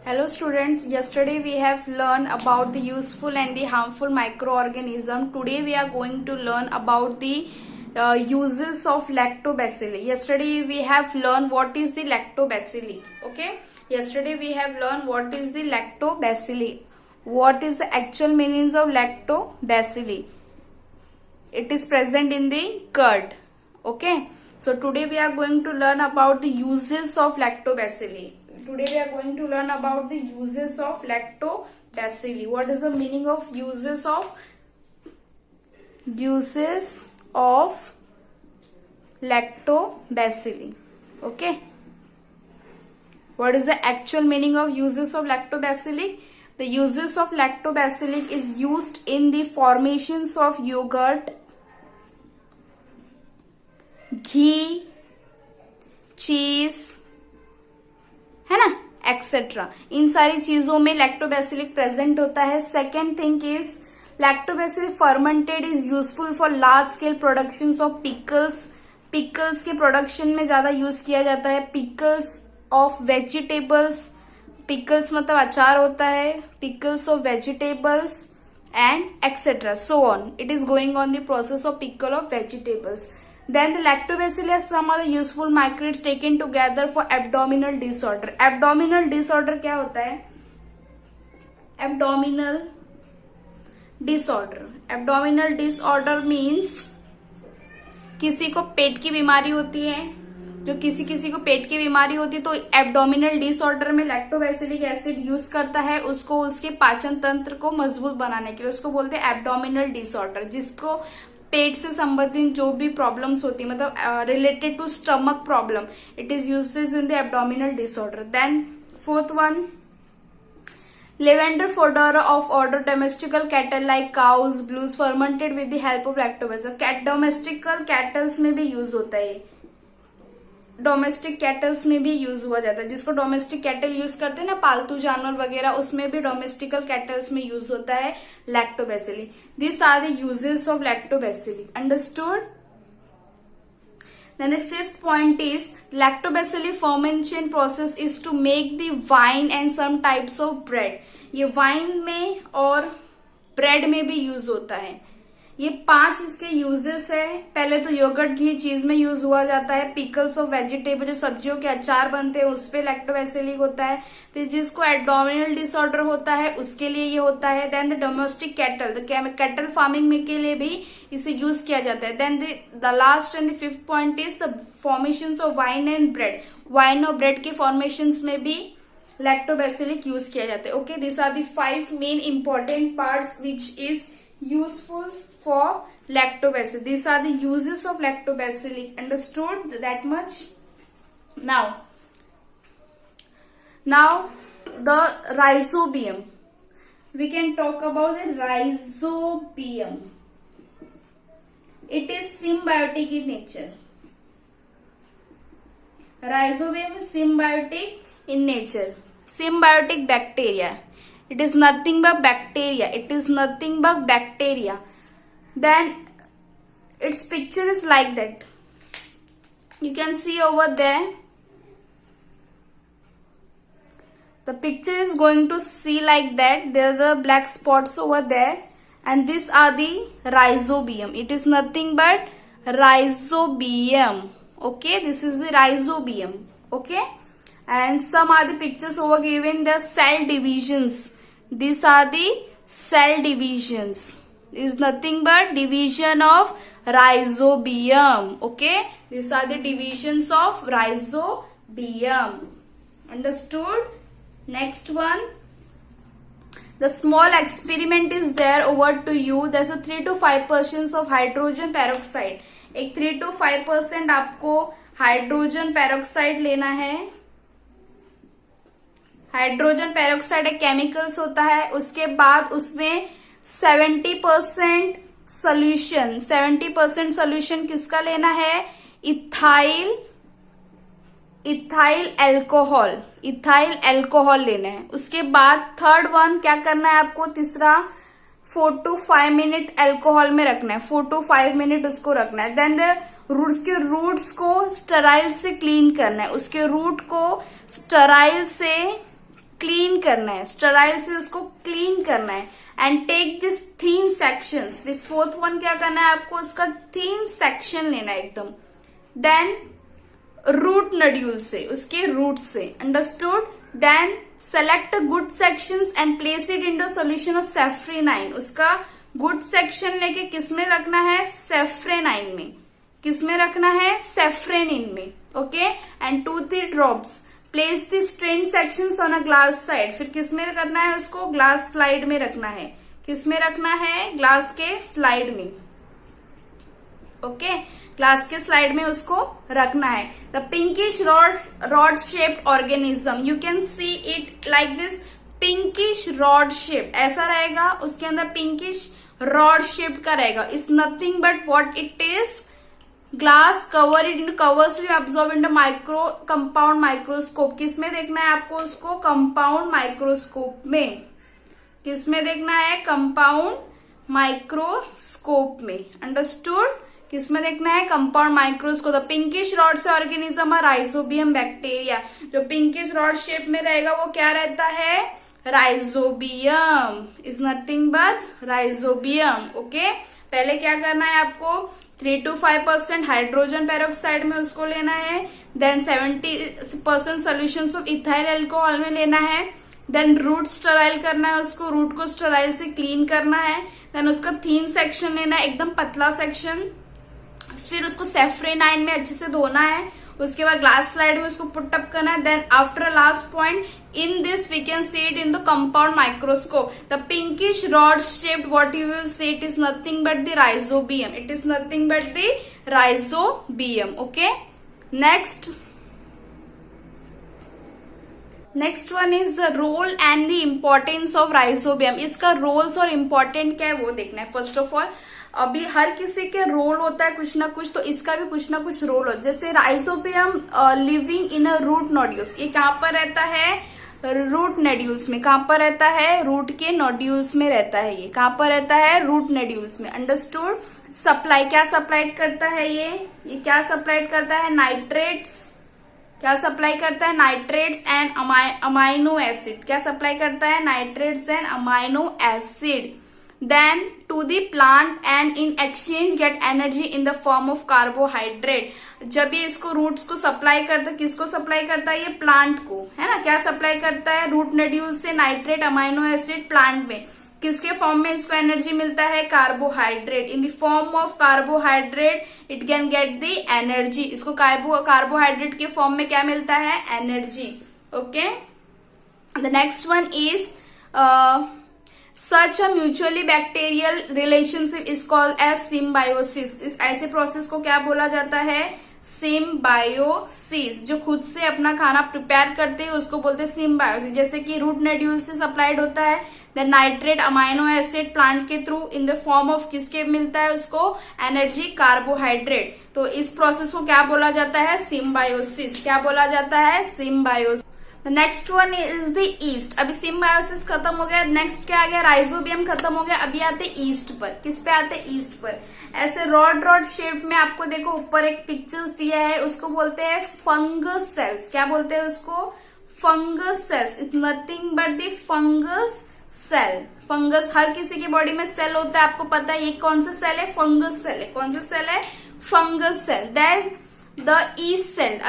Hello students, yesterday we have learned about the useful and the harmful microorganism. Today we are going to learn about the uses of lactobacilli. Yesterday we have learned what is the lactobacilli. Okay, yesterday we have learned what is the lactobacilli. What is the actual meanings of lactobacilli? It is present in the curd. Okay, so today we are going to learn about the uses of lactobacilli. Today we are going to learn about the uses of lactobacilli. What is the meaning of uses of lactobacilli? Okay, what is the actual meaning of uses of lactobacilli? The uses of lactobacilli is used in the formations of yogurt, घी, चीज, है ना, etcetera. इन सारी चीजों में लैक्टोबैसिलिक present होता है. Second thing is lactobacillic fermented is useful for large scale production of pickles. Pickles के प्रोडक्शन में ज्यादा यूज किया जाता है. पिकल्स ऑफ वेजिटेबल्स, पिकल्स मतलब अचार होता है, pickles of vegetables and etcetera, so on. It is going on the process of pickle of vegetables. Then the lactobacilli has some other useful microbes taken together for abdominal disorder. Abdominal disorder क्या होता है? Abdominal disorder. Abdominal disorder means किसी को पेट की बीमारी होती है, जो किसी को पेट की बीमारी होती है तो एब्डोमिनल डिसऑर्डर में लैक्टोबैसिलिक एसिड यूज करता है उसको उसके पाचन तंत्र को मजबूत बनाने के लिए. उसको बोलते हैं एब्डोमिनल डिसऑर्डर. जिसको पेट से संबंधित जो भी प्रॉब्लम्स होती है, मतलब related to stomach problem, it is uses in the abdominal disorder. Then fourth one, lavender fodder of order domestical cattle like cows, blues fermented with the help of lactobacilli. Domestical cattles में भी use होता है. Domestic kettles में भी use हुआ जाता है. जिसको डोमेस्टिक कैटल यूज करते हैं ना, पालतू जानवर वगैरह, उसमें भी डोमेस्टिकल कैटल्स में यूज होता है lactobacilli. This are the uses of lactobacilli. Understood? Then the fifth point is lactobacilli fermentation process is to make the wine and some types of bread. ये वाइन में और ब्रेड में भी use होता है. ये 5 इसके यूजेस है. पहले तो योगर्ट, घी, चीज में यूज हुआ जाता है. पिकल्स ऑफ वेजिटेबल, जो सब्जियों के अचार बनते हैं, उस पे लैक्टोबैसिलिक होता है. तो जिसको एब्डोमिनल डिसऑर्डर होता है उसके लिए ये होता है. Then the domestic cattle, cattle farming में के लिए भी इसे यूज किया जाता है. Then the last and the fifth point is the formation of wine and bread. Wine और ब्रेड के फॉर्मेशन में भी लैक्टोबैसिलिक यूज किया जाता है. Okay, this are the 5 main important parts which is useful for lactobacilli. These are the uses of lactobacilli. Understood that much? Now the rhizobium. We can talk about the rhizobium. It is symbiotic in nature. Rhizobium is symbiotic in nature. Symbiotic bacteria. It is nothing but bacteria. It is nothing but bacteria. Then its picture is like that. You can see over there. The picture is going to see like that. There are the black spots over there. And these are the rhizobium. It is nothing but rhizobium. Okay, this is the rhizobium. Okay. And some are the pictures over given. The cell divisions. These are the cell divisions. This is nothing but division of rhizobium. Okay, these are the divisions of rhizobium. Understood? Next one, the small experiment is there over to you. There's a 3 to 5% of hydrogen peroxide. एक 3 to 5% आपको hydrogen peroxide लेना है. Hydrogen peroxide एक chemicals होता है. उसके बाद उसमें 70% सोल्यूशन, 70% सोल्यूशन किसका लेना है? इथाइल एल्कोहल, इथाइल एल्कोहल लेना है. उसके बाद थर्ड वन क्या करना है आपको? तीसरा 4 to 5 मिनट एल्कोहल में रखना है. 4 to 5 मिनट उसको रखना है. देन उसके रूट्स को स्टराइल से क्लीन करना है. उसके रूट को स्टराइल से क्लीन करना है, स्टेराइल से उसको क्लीन करना है। And take this thin sections, with fourth one क्या करना है आपको, उसका थीन सेक्शन लेना है एकदम। देन रूट नड्यूल से, उसके रूट से, understood. Then select good sections and place it into solution of safranin, उसका गुड सेक्शन लेके किसमें रखना है, सेफ्रेनाइन में। किसमें रखना है, सेफ्रेनिन में, okay. And 2-3 drops place the strain sections on a glass side, फिर किसमें करना है उसको, ग्लास स्लाइड में रखना है। किसमें रखना है, ग्लास के स्लाइड में, ओके। ग्लास के स्लाइड में उसको रखना है। The pinkish rod shaped organism, you can see it like this, pinkish rod shape ऐसा रहेगा, उसके अंदर पिंकिश रॉड शेप का रहेगा। Is nothing but what it is, glass cover it in covers absorb in micro compound microscope. किसमें देखना है आपको उसको, कंपाउंड माइक्रोस्कोप में। किसमें देखना है, कंपाउंड माइक्रोस्कोप में, अंडरस्टूड। किसमें देखना है, compound microscope. The pinkish rod से ऑर्गेनिज्म राइजोबियम बैक्टीरिया, जो पिंकिश रॉड शेप में रहेगा वो क्या रहता है, rhizobium. Is nothing but rhizobium, okay. पहले क्या करना है आपको, 3 to 5% हाइड्रोजन पेरोक्साइड में उसको लेना है। Then 70% solution of ethyl alcohol में लेना है। देन रूट स्टेराइल करना है उसको, रूट को स्टेराइल से क्लीन करना है। देन उसका थीन सेक्शन लेना है, एकदम पतला सेक्शन। फिर उसको सेफ्रेनाइन में अच्छे से धोना है। उसके बाद ग्लास स्लाइड में उसको पुट अप करना है। Then after last point, in this we can see it in the compound microscope, the pinkish rod shaped, what you will see, it is nothing but the rhizobium, it is nothing but the rhizobium, okay. next one is the role and the importance of rhizobium. इसका roles और important क्या है वो देखना है। First of all, अभी हर किसी के रोल होता है कुछ ना कुछ, तो इसका भी कुछ ना कुछ रोल हो। जैसे rhizobium living in a root nodules, ये कहाँ पर रहता है, रूट नोड्यूल्स में। कहां पर रहता है, रूट के नोड्यूल्स में रहता है। ये कहां पर रहता है, रूट नोड्यूल्स में, अंडरस्टूड। सप्लाई क्या सप्लाई करता है, ये क्या सप्लाई करता है, नाइट्रेट्स। क्या सप्लाई करता है, नाइट्रेट्स एंड अमाइनो एसिड। क्या सप्लाई करता है, nitrates and amino acid. Then to the plant and in exchange get energy in the form of carbohydrate. जब ये इसको रूट्स को सप्लाई करता है, किसको सप्लाई करता है, ये प्लांट को, है ना। क्या सप्लाई करता है, रूट नोड्यूल से नाइट्रेट अमाइनो एसिड प्लांट में। किसके फॉर्म में इसको एनर्जी मिलता है, carbohydrate. In the form of carbohydrate it can get the energy. इसको कार्बोहाइड्रेट के फॉर्म में क्या मिलता है, energy, okay. The next one is such a mutually bacterial relationship is called as symbiosis. इस ऐसे प्रोसेस को क्या बोला जाता है, सिम्बायोसिस। जो खुद से अपना खाना प्रिपेयर करते हैं उसको बोलते हैं सिम्बायोसिस। जैसे कि रूट नोड्यूल से सप्लाइड होता है, then nitrate amino acid plant के through in the form of किसके मिलता है उसको, एनर्जी, कार्बोहाइड्रेट। तो इस प्रोसेस को क्या बोला जाता है, सिम्बायोसिस। क्या बोला जाता है, symbiosis. Next one is the east. अभी सिम्बायोसिस खत्म हो गया, नेक्स्ट क्या आ गया, राइजोबियम खत्म हो गया। अभी आते ईस्ट पर। किस पे आते, ईस्ट पर। ऐसे रॉड शेप में आपको देखो ऊपर एक पिक्चर्स दिया है, उसको बोलते हैं फंगस सेल्स। क्या बोलते हैं उसको, fungus cells. It's nothing but the fungus cell. Fungus हर किसी की बॉडी में सेल होता है, आपको पता है। ये कौन सा सेल है, फंगस सेल है। कौन सा सेल है, fungus cell. Then the yeast cell.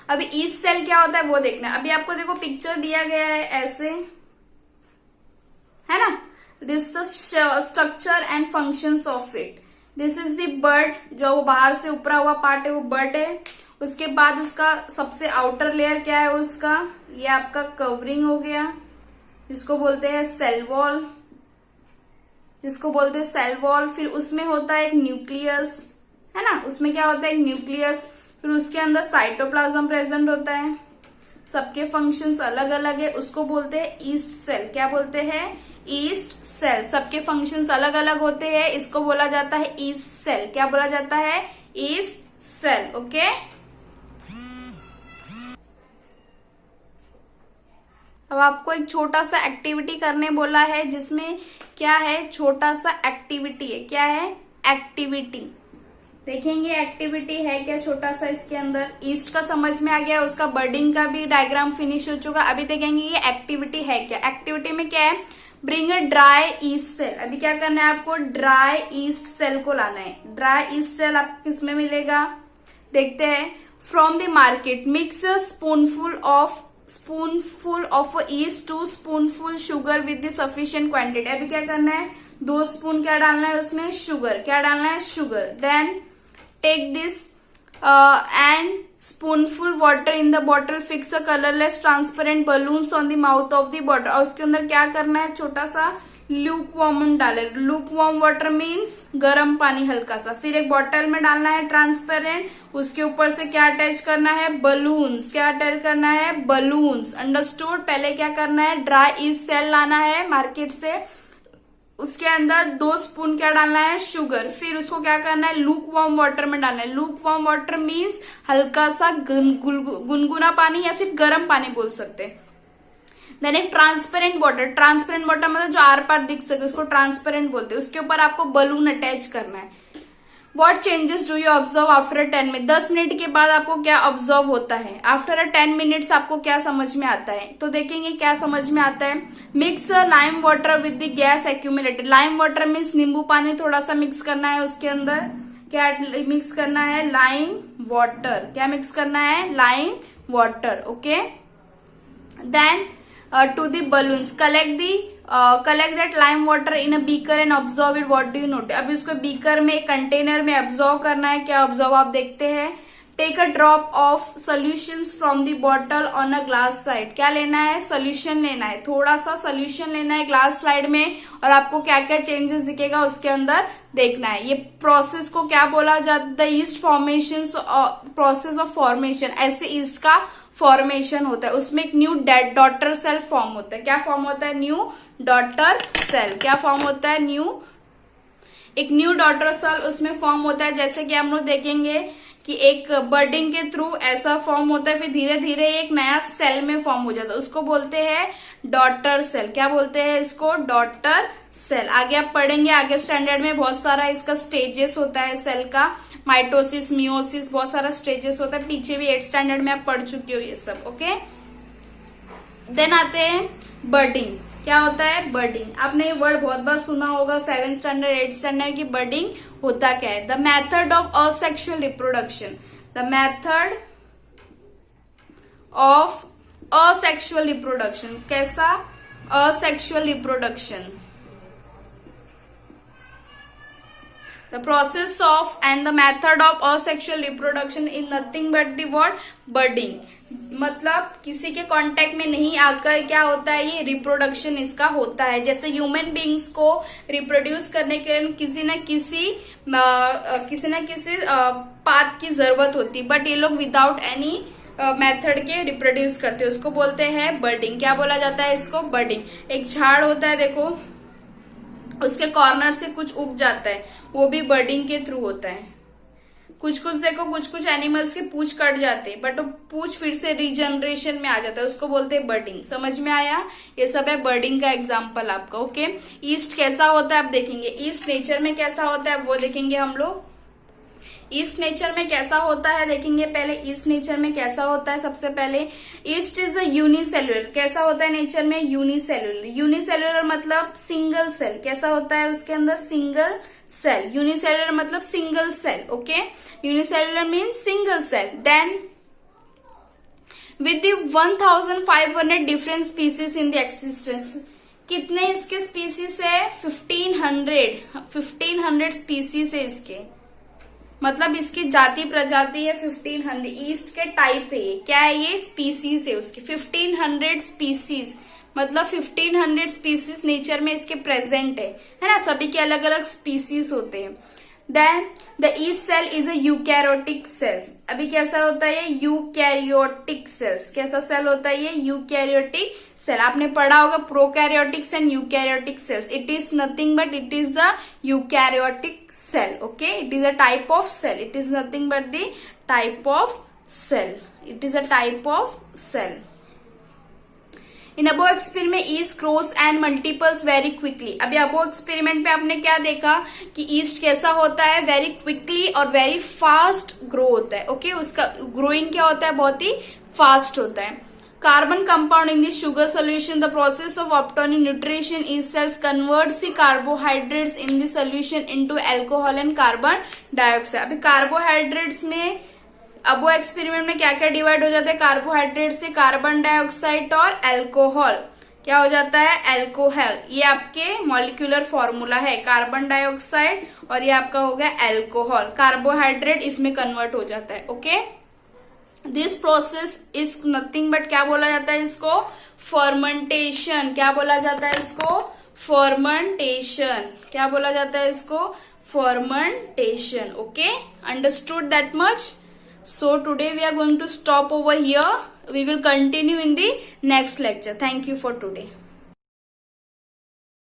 अभी ईस्ट सेल क्या होता है वो देखना है। अभी आपको देखो पिक्चर दिया गया है ऐसे, है ना। This the structure and functions of it. This is the bird, जो बाहर से ऊपरा हुआ पार्ट है वो बर्ड है। उसके बाद उसका सबसे आउटर लेयर क्या है उसका, ये आपका कवरिंग हो गया, जिसको बोलते हैं सेल वॉल, फिर उसमें होता है एक न्यूक्लियस, है ना। उसमें क्या होता है, एक न्यूक्लियस। फिर उसके अंदर साइटोप्लाज्म प्रेजेंट होता है। सबके फंक्शंस अलग अलग है, उसको बोलते हैं ईस्ट सेल। क्या बोलते हैं, ईस्ट सेल। सबके फंक्शंस अलग अलग होते हैं, इसको बोला जाता है ईस्ट सेल। क्या बोला जाता है, ईस्ट सेल, ओके। अब आपको एक छोटा सा एक्टिविटी करने बोला है, जिसमें क्या है, छोटा सा एक्टिविटी है। क्या है, एक्टिविटी। देखेंगे एक्टिविटी है क्या छोटा सा इसके अंदर। ईस्ट का समझ में आ गया, उसका बर्डिंग का भी डायग्राम फिनिश हो चुका। अभी देखेंगे ये एक्टिविटी है क्या। एक्टिविटी में क्या है, bring a dry yeast cell. अभी क्या करना है आपको, ड्राई ईस्ट सेल को लाना है। ड्राई ईस्ट सेल आपको किसमें मिलेगा, देखते हैं। From the market mix a spoonful of east 2 spoonful sugar with the sufficient quantity. अभी क्या करना है, 2 स्पून क्या डालना है उसमें, शुगर। क्या डालना है, sugar. Then take this and spoonful water in the bottle, fix a colourless transparent balloons on the mouth of the bottle. और उसके अंदर क्या करना है, छोटा सा लूक वार्म डाले। लूक वार्म वाटर मीन्स गर्म पानी हल्का सा। फिर एक बॉटल में डालना है ट्रांसपेरेंट, उसके ऊपर से क्या अटैच करना है, बलून्स। क्या अटैच करना है, बलून्स। अंडरस्टूड। पहले क्या करना है, ड्राई ईस्ट सेल लाना है मार्केट से, उसके अंदर 2 स्पून क्या डालना है, शुगर। फिर उसको क्या करना है, लूक वार्म वाटर में डालना है। लूक वार्म वाटर मीन्स हल्का सा गुनगुना पानी या फिर गर्म पानी बोल सकते हैं। देन एक ट्रांसपेरेंट वाटर। ट्रांसपेरेंट वाटर मतलब जो आर पार दिख सके उसको ट्रांसपेरेंट बोलते हैं। उसके ऊपर आपको बलून अटैच करना है। What changes do you observe after 10 minute? 10 minute के बाद आपको क्या ऑब्जर्व होता है। आफ्टर 10 मिनट्स आपको क्या समझ में आता है, तो देखेंगे क्या समझ में आता है। Mix lime water with the gas accumulated. Lime water means नींबू पानी थोड़ा सा मिक्स करना है उसके अंदर। क्या मिक्स करना है, लाइम वाटर। क्या मिक्स करना है, lime water. Okay. Then to the balloons, collect that lime water in a beaker and observe it. What do you notice? अभी उसको बीकर में, कंटेनर में ऑब्जर्व करना है। क्या ऑब्जर्व आप देखते हैं, take a drop of solutions from the bottle on a glass slide. क्या लेना है, सोल्यूशन लेना है, थोड़ा सा सोल्यूशन लेना है ग्लास स्लाइड में, और आपको क्या क्या चेंजेस दिखेगा उसके अंदर देखना है। ये प्रोसेस को क्या बोला जाता है, east formation, process of formation. ऐसे ईस्ट का फॉर्मेशन होता है, उसमें एक न्यू डॉटर सेल फॉर्म होता है। क्या फॉर्म होता है, न्यू डॉटर सेल। क्या फॉर्म होता है, एक न्यू डॉटर सेल उसमें फॉर्म होता है। जैसे कि हम लोग देखेंगे कि एक बर्डिंग के थ्रू ऐसा फॉर्म होता है, फिर धीरे धीरे एक नया सेल में फॉर्म हो जाता है, उसको बोलते हैं डॉटर सेल। क्या बोलते हैं इसको, डॉटर सेल। आगे आप पढ़ेंगे, आगे स्टैंडर्ड में बहुत सारा इसका स्टेजेस होता है सेल का, माइटोसिस, मियोसिस, बहुत सारा स्टेजेस होता है। पीछे भी 8th स्टैंडर्ड में आप पढ़ चुके हो ये सब। ओके। देन आते हैं बर्डिंग। क्या होता है, बर्डिंग। आपने ये वर्ड बहुत बार सुना होगा 7th स्टैंडर्ड 8th स्टैंडर्ड की। बर्डिंग होता क्या है, the method of asexual reproduction. The method of asexual reproduction. कैसा, asexual reproduction. The process of and the method of asexual reproduction is nothing but the what, budding। मतलब किसी के contact में नहीं आकर क्या होता है, ये रिप्रोडक्शन इसका होता है। जैसे ह्यूमन बींग्स को रिप्रोड्यूस करने के लिए किसी न किसी पाथ की जरूरत होती है, बट ये लोग विदाउट एनी मेथड के रिप्रोड्यूस करते हैं, उसको बोलते हैं बर्डिंग। क्या बोला जाता है इसको, बर्डिंग। एक झाड़ होता है, देखो उसके कॉर्नर से कुछ उग जाता है, वो भी बर्डिंग के थ्रू होता है। कुछ देखो, कुछ एनिमल्स के पूंछ कट जाते हैं, बट वो पूंछ फिर से रीजनरेशन में आ जाता है, उसको बोलते हैं बर्डिंग। समझ में आया, ये सब है बर्डिंग का एग्जाम्पल आपका। ओके। ईस्ट कैसा होता है आप देखेंगे, ईस्ट नेचर में कैसा होता है वो देखेंगे हम लोग। ईस्ट नेचर में कैसा होता है देखेंगे पहले। ईस्ट नेचर में कैसा होता है, सबसे पहले ईस्ट इज अ यूनिसेल्युलर। कैसा होता है नेचर में, यूनिसेल्युलर। यूनिसेल्युलर मतलब सिंगल सेल। कैसा होता है उसके अंदर, सिंगल सेल। यूनिसेल्युलर मतलब single cell. Okay. Unicellular means single cell. Then with 1500 different species in the existence. कितने इसके स्पीसीज है, 1500 स्पीसीज है इसके, मतलब इसकी जाति प्रजाति है 1500। ईस्ट के टाइप है ये, क्या है ये, स्पीसीज है उसकी। 1500 स्पीसीज मतलब 1500 स्पीसीज नेचर में इसके प्रेजेंट है ना। सभी के अलग अलग स्पीसीज होते हैं। Then the yeast cell is a eukaryotic cells. अभी कैसा होता है, यूकैरियोटिक सेल्स। कैसा सेल होता है ये, यूकैरियोटिक सेल। आपने पढ़ा होगा prokaryotics and eukaryotic cells. It is nothing but it is the eukaryotic cell. Okay. It is a type of cell, it is nothing but the type of cell, it is a type of cell. In above experiment yeast grows and multiples very quickly. अभी above experiment में आपने क्या देखा कि east कैसा होता है, very quickly और वेरी फास्ट ग्रो होता है। ओके, उसका ग्रोइंग क्या होता है, बहुत ही फास्ट होता है। Carbon compound in the sugar solution, the process of obtaining nutrition in cells converts the carbohydrates in the solution into alcohol and carbon dioxide. अभी कार्बोहाइड्रेट्स में अबो एक्सपेरिमेंट में क्या क्या डिवाइड हो जाता है, कार्बोहाइड्रेट से कार्बन डाइऑक्साइड और अल्कोहल क्या हो जाता है, अल्कोहल। ये आपके मॉलिक्यूलर फॉर्मूला है, कार्बन डाइऑक्साइड और ये आपका हो गया अल्कोहल, कार्बोहाइड्रेट इसमें कन्वर्ट हो जाता है। Okay, this process is nothing but क्या बोला जाता है इसको, फर्मेंटेशन। क्या बोला जाता है इसको, फर्मेंटेशन। क्या बोला जाता है इसको, fermentation. Okay, understood that much? So today we are going to stop over here. We will continue in the next lecture. Thank you for today.